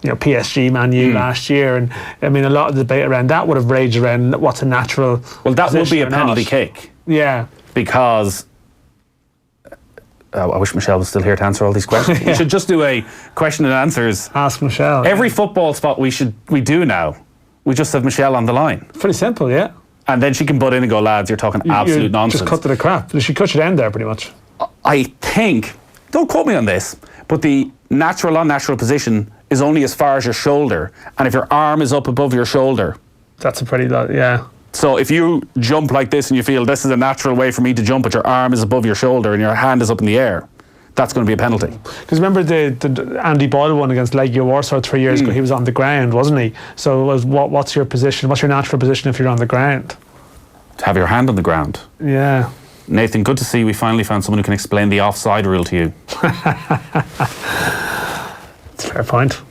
S5: PSG Man U last year, and I mean, a lot of the debate around that would have raged around what's a natural.
S4: Well, that would be a penalty kick.
S5: Yeah,
S4: because I wish Michelle was still here to answer all these questions. We should just do a question and answers.
S5: Ask Michelle.
S4: Every football spot we do now, we just have Michelle on the line.
S5: Pretty simple, yeah. And
S4: then she can butt in and go, lads, you're talking absolute nonsense.
S5: Just cut to the crap. She cut you down there pretty much.
S4: I think, don't quote me on this, but the natural, unnatural position is only as far as your shoulder. And if your arm is up above your shoulder...
S5: That's a pretty lot, yeah.
S4: So if you jump like this and you feel this is a natural way for me to jump, but your arm is above your shoulder and your hand is up in the air, that's going to be a penalty.
S5: Because remember the Andy Boyle one against Legia Warsaw 3 years ago, he was on the ground, wasn't he? So it was, what's your position? What's your natural position if you're on the ground?
S4: To have your hand on the ground.
S5: Yeah.
S4: Nathan, good to see we finally found someone who can explain the offside rule to you.
S5: It's a fair point.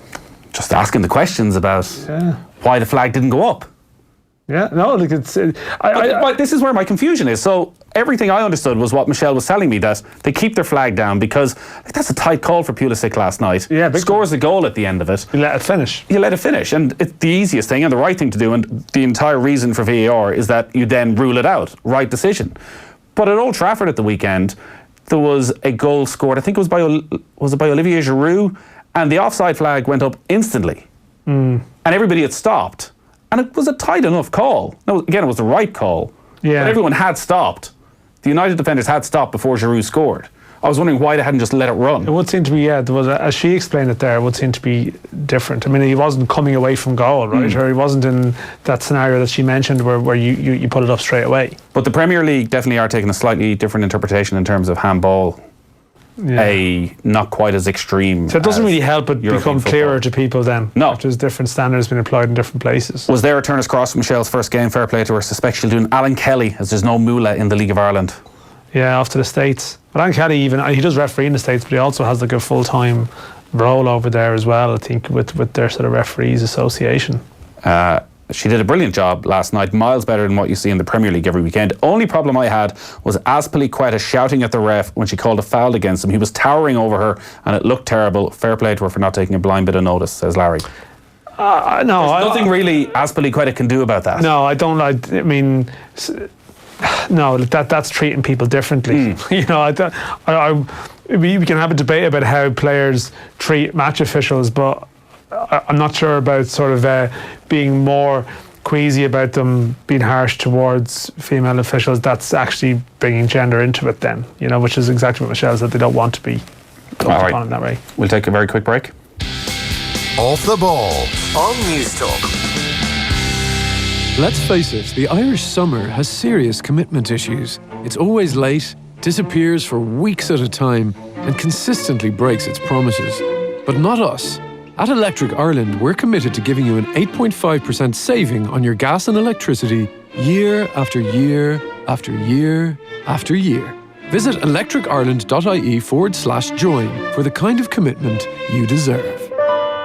S4: Just asking the questions about why the flag didn't go up.
S5: Yeah, no, like it's.
S4: But this is where my confusion is. So everything I understood was what Michelle was telling me, that they keep their flag down because that's a tight call for Pulisic last night.
S5: Yeah,
S4: scores a goal at the end of it.
S5: You let it finish.
S4: And it's the easiest thing and the right thing to do. And the entire reason for VAR is that you then rule it out. Right decision. But at Old Trafford at the weekend, there was a goal scored. I think it was by Olivier Giroud, and the offside flag went up instantly, and everybody had stopped. And it was a tight enough call. No, again, it was the right call.
S5: Yeah.
S4: But everyone had stopped. The United defenders had stopped before Giroud scored. I was wondering why they hadn't just let it run.
S5: It would seem to be, there was, as she explained it there, it would seem to be different. I mean, he wasn't coming away from goal, right? Or he wasn't in that scenario that she mentioned where you put it up straight away.
S4: But the Premier League definitely are taking a slightly different interpretation in terms of handball. A not quite as extreme.
S5: So it doesn't really help it become clearer to people then.
S4: No.
S5: After there's different standards being applied in different places.
S4: Was there a turner's cross from Michelle's first game? Fair play to her. Suspect she'll do an Alan Kelly, as there's no Moolah in the League of Ireland.
S5: Yeah, off to the States. But Alan Kelly, he does referee in the States, but he also has like a full-time role over there as well, I think, with their sort of referees association.
S4: She did a brilliant job last night, miles better than what you see in the Premier League every weekend. Only problem I had was Azpilicueta shouting at the ref when she called a foul against him. He was towering over her and it looked terrible. Fair play to her for not taking a blind bit of notice, says Larry.
S5: No,
S4: there's nothing really Azpilicueta can do about that.
S5: No, I don't. I mean, no, that's treating people differently. You know, we can have a debate about how players treat match officials, but I'm not sure about sort of being more queasy about them being harsh towards female officials. That's actually bringing gender into it then, you know, which is exactly what Michelle said. They don't want to be looked upon in that way.
S4: We'll take a very quick break.
S7: Off the Ball on News Talk.
S14: Let's face it, the Irish summer has serious commitment issues. It's always late, disappears for weeks at a time, and consistently breaks its promises. But not us. At Electric Ireland, we're committed to giving you an 8.5% saving on your gas and electricity year after year after year after year. Visit electricireland.ie/join for the kind of commitment you deserve.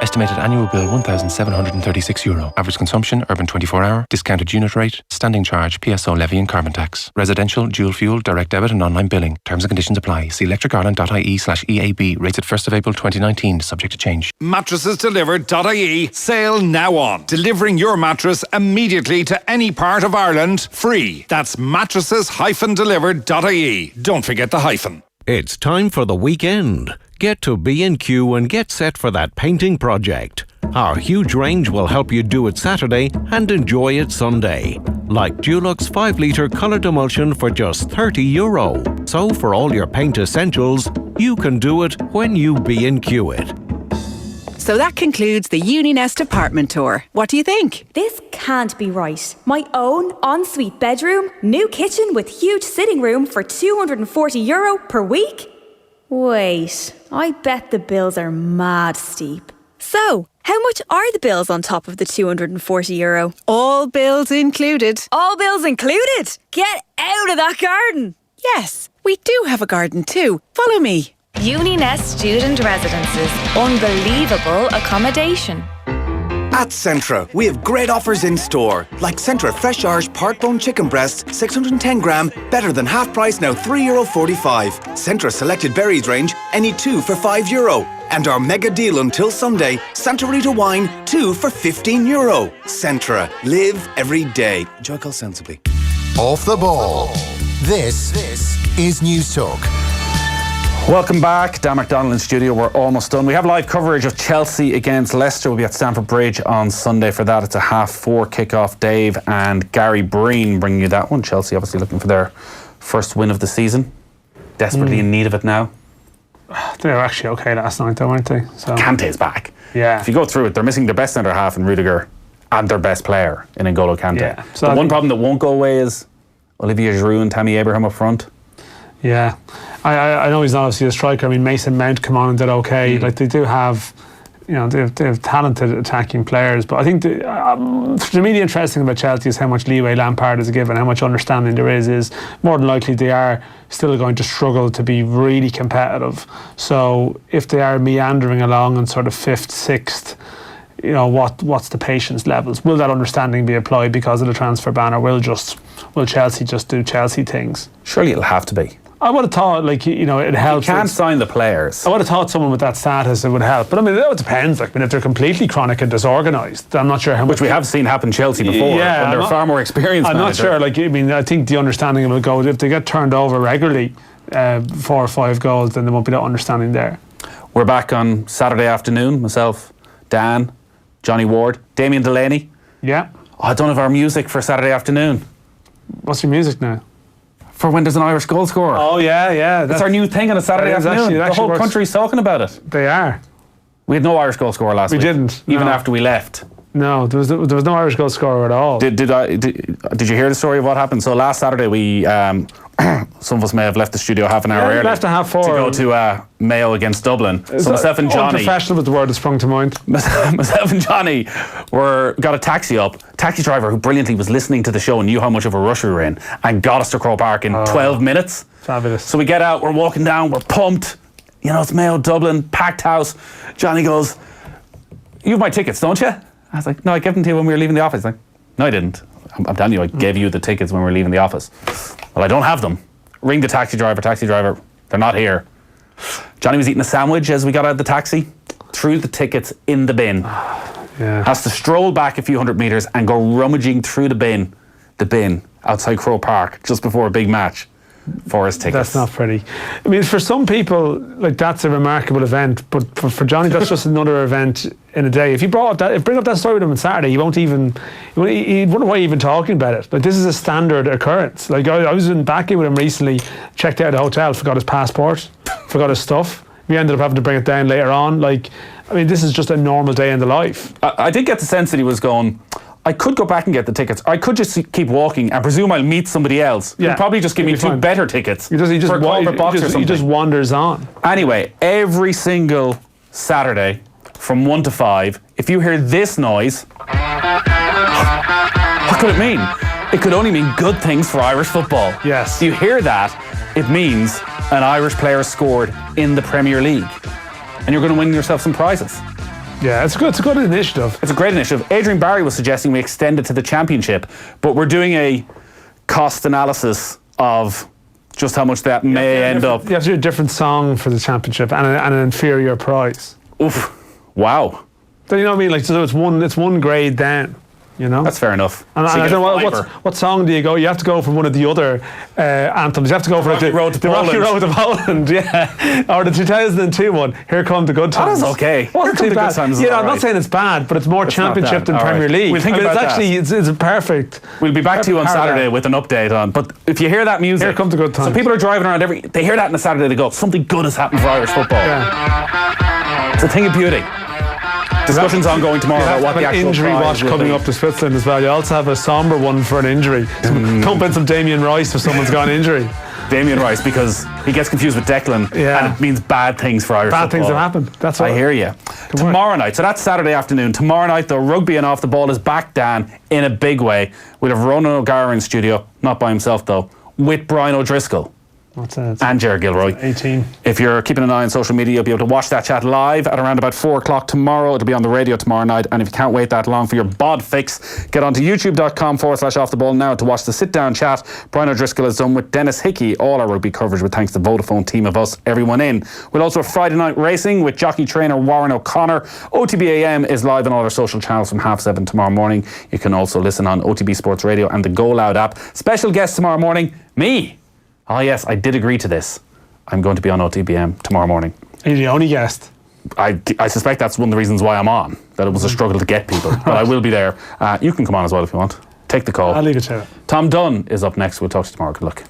S15: Estimated annual bill €1,736. Average consumption, urban 24-hour, discounted unit rate, standing charge, PSO levy and carbon tax. Residential, dual fuel, direct debit and online billing. Terms and conditions apply. See electricireland.ie/EAB. Rated 1st of April 2019. Subject to change.
S16: Mattresesdelivered.ie. Sale now on. Delivering your mattress immediately to any part of Ireland free. That's mattresses-delivered.ie. Don't forget the hyphen.
S17: It's time for the weekend. Get to B&Q and get set for that painting project. Our huge range will help you do it Saturday and enjoy it Sunday. Like Dulux 5-litre coloured emulsion for just €30. So for all your paint essentials, you can do it when you B&Q it.
S18: So that concludes the Uninest apartment tour. What do you think?
S19: This can't be right. My own ensuite bedroom, new kitchen with huge sitting room for €240 per week? Wait, I bet the bills are mad steep. So, how much are the bills on top of the €240?
S18: All bills included.
S19: All bills included? Get out of that garden!
S18: Yes, we do have a garden too. Follow me.
S20: Uninest Student Residences. Unbelievable accommodation.
S21: At Centra, we have great offers in store, like Centra Fresh Irish part-bone chicken breasts, 610 gram, better than half price now, €3.45. Centra Selected Berries range, any 2 for €5. And our mega deal until Sunday, Santa Rita wine, 2 for €15. Centra, live every day. Enjoy sensibly.
S7: Off the Ball. This is News Talk.
S4: Welcome back. Dan McDonnell in studio. We're almost done. We have live coverage of Chelsea against Leicester. We'll be at Stamford Bridge on Sunday for that. It's a 4:30 kickoff. Dave and Gary Breen bringing you that one. Chelsea obviously looking for their first win of the season. Desperately in need of it now.
S5: They were actually okay last night though, weren't they? So
S4: Kante's back.
S5: Yeah.
S4: If you go through it, they're missing their best centre half in Rudiger and their best player in N'Golo Kante.
S5: Yeah. So
S4: the one problem that won't go away is Olivier Giroud and Tammy Abraham up front.
S5: Yeah, I know he's not obviously a striker. I mean, Mason Mount come on and did okay. Like they do have, you know, they have talented attacking players. But I think to me the interesting about Chelsea is how much leeway Lampard is given, how much understanding there is more than likely they are still going to struggle to be really competitive. So if they are meandering along in sort of 5th, 6th, what's the patience levels? Will that understanding be applied because of the transfer ban, or will Chelsea just do Chelsea things?
S4: Surely it'll have to be.
S5: I would have thought, it helps.
S4: You can't sign the players.
S5: I would have thought someone with that status, it would help. But it depends. If they're completely chronic and disorganised, I'm not sure how much.
S4: Which we have seen happen Chelsea before, when they're far more experienced.
S5: I'm not sure. I think the understanding will go, if they get turned over regularly, 4 or 5 goals, then there won't be that understanding there.
S4: We're back on Saturday afternoon. Myself, Dan, Johnny Ward, Damien Delaney.
S5: Yeah.
S4: I don't have our music for Saturday afternoon.
S5: What's your music now?
S4: For when there's an Irish goal scorer.
S5: Oh, yeah.
S4: That's our new thing on a Saturday afternoon. The whole country's talking about it.
S5: They are.
S4: We had no Irish goal scorer last week.
S5: We didn't.
S4: Even after we left.
S5: No, there was no Irish goal scorer at all.
S4: Did you hear the story of what happened? So last Saturday we some of us may have left the studio half an hour early.
S5: Left at 4:30
S4: to go to Mayo against Dublin. So myself and Johnny.
S5: Unprofessional was the word that sprung to mind.
S4: Myself and Johnny got a taxi up. Taxi driver who brilliantly was listening to the show and knew how much of a rush we were in, and got us to Croke Park in 12 minutes.
S5: Fabulous.
S4: So we get out, we're walking down, we're pumped. It's Mayo, Dublin, packed house. Johnny goes, "You have my tickets, don't you?" I was like, "No, I gave them to you when we were leaving the office." He's like, "No, I didn't. I'm telling you, I gave you the tickets when we were leaving the office." "Well, I don't have them." Ring the taxi driver, they're not here. Johnny was eating a sandwich as we got out of the taxi, threw the tickets in the bin.
S5: Yeah.
S4: Has to stroll back a few hundred metres and go rummaging through the bin outside Croke Park just before a big match for his tickets.
S5: That's not pretty. For some people, that's a remarkable event, but for Johnny, that's just another event in a day. If you bring up that story with him on Saturday, he wouldn't wonder why you're even talking about it. This is a standard occurrence. I was in Backy with him recently, checked out of the hotel, forgot his passport, forgot his stuff. We ended up having to bring it down later on. This is just a normal day in the life.
S4: I did get the sense that he was going, I could go back and get the tickets. I could just keep walking and presume I'll meet somebody else.
S5: Yeah,
S4: he'll probably just give me 2 better tickets.
S5: He just wanders on.
S4: Anyway, every single Saturday from 1 to 5, if you hear this noise, what could it mean? It could only mean good things for Irish football.
S5: Yes.
S4: If you hear that, it means an Irish player scored in the Premier League. And you're going to win yourself some prizes.
S5: Yeah, it's a good initiative.
S4: It's a great initiative. Adrian Barry was suggesting we extend it to the championship, but we're doing a cost analysis of just how much that may end up.
S5: You have to do a different song for the championship and an inferior prize.
S4: Oof. Wow.
S5: So you know what I mean? So it's one grade down.
S4: That's fair enough.
S5: And
S4: so
S5: I don't know what song do you go? You have to go for one of the other anthems. You have to go for
S4: Rocky Road to Poland.
S5: Rocky Road to Poland, yeah, or the 2002 one. Here Come the Good Times.
S4: That was okay.
S5: Wasn't too bad. I'm not saying it's bad, but it's more championship than Premier League.
S4: We'll think about that.
S5: It's a perfect.
S4: We'll be back to you on Saturday with an update on. But if you hear that music,
S5: Here Come the Good Times.
S4: So people are driving around they hear that on a Saturday, they go, something good has happened for Irish football.
S5: Yeah.
S4: It's a thing of beauty. Discussions ongoing tomorrow about what the actual
S5: injury watch coming up to Switzerland as well. You also have a somber one for an injury. Pump in some Damien Rice if someone's got an injury.
S4: Damien Rice, because he gets confused with Declan, and it means bad things for Irish football.
S5: Bad things have happened. That's what
S4: I hear you. Tomorrow night, so that's Saturday afternoon. Tomorrow night, though, rugby and off the ball is back, Dan, in a big way. We'll have Ronan O'Gara in studio, not by himself though, with Brian O'Driscoll.
S5: What's that?
S4: And Ger Gilroy.
S5: 18.
S4: If you're keeping an eye on social media, you'll be able to watch that chat live at around about 4 o'clock tomorrow. It'll be on the radio tomorrow night. And if you can't wait that long for your bod fix, get onto youtube.com/off the ball now to watch the sit down chat Brian O'Driscoll has done with Dennis Hickey. All our rugby coverage with thanks to the Vodafone team of us, everyone in. We'll also have Friday night racing with jockey trainer Warren O'Connor. OTB AM is live on all our social channels from 7:30 tomorrow morning. You can also listen on OTB Sports Radio and the Go Loud app. Special guest tomorrow morning, me. Oh yes, I did agree to this. I'm going to be on OTBM tomorrow morning.
S5: Are you the only guest?
S4: I suspect that's one of the reasons why I'm on, that it was a struggle to get people. But I will be there. You can come on as well if you want. Take the call.
S5: I'll leave it to it.
S4: Tom Dunn is up next. We'll talk to you tomorrow. Good luck.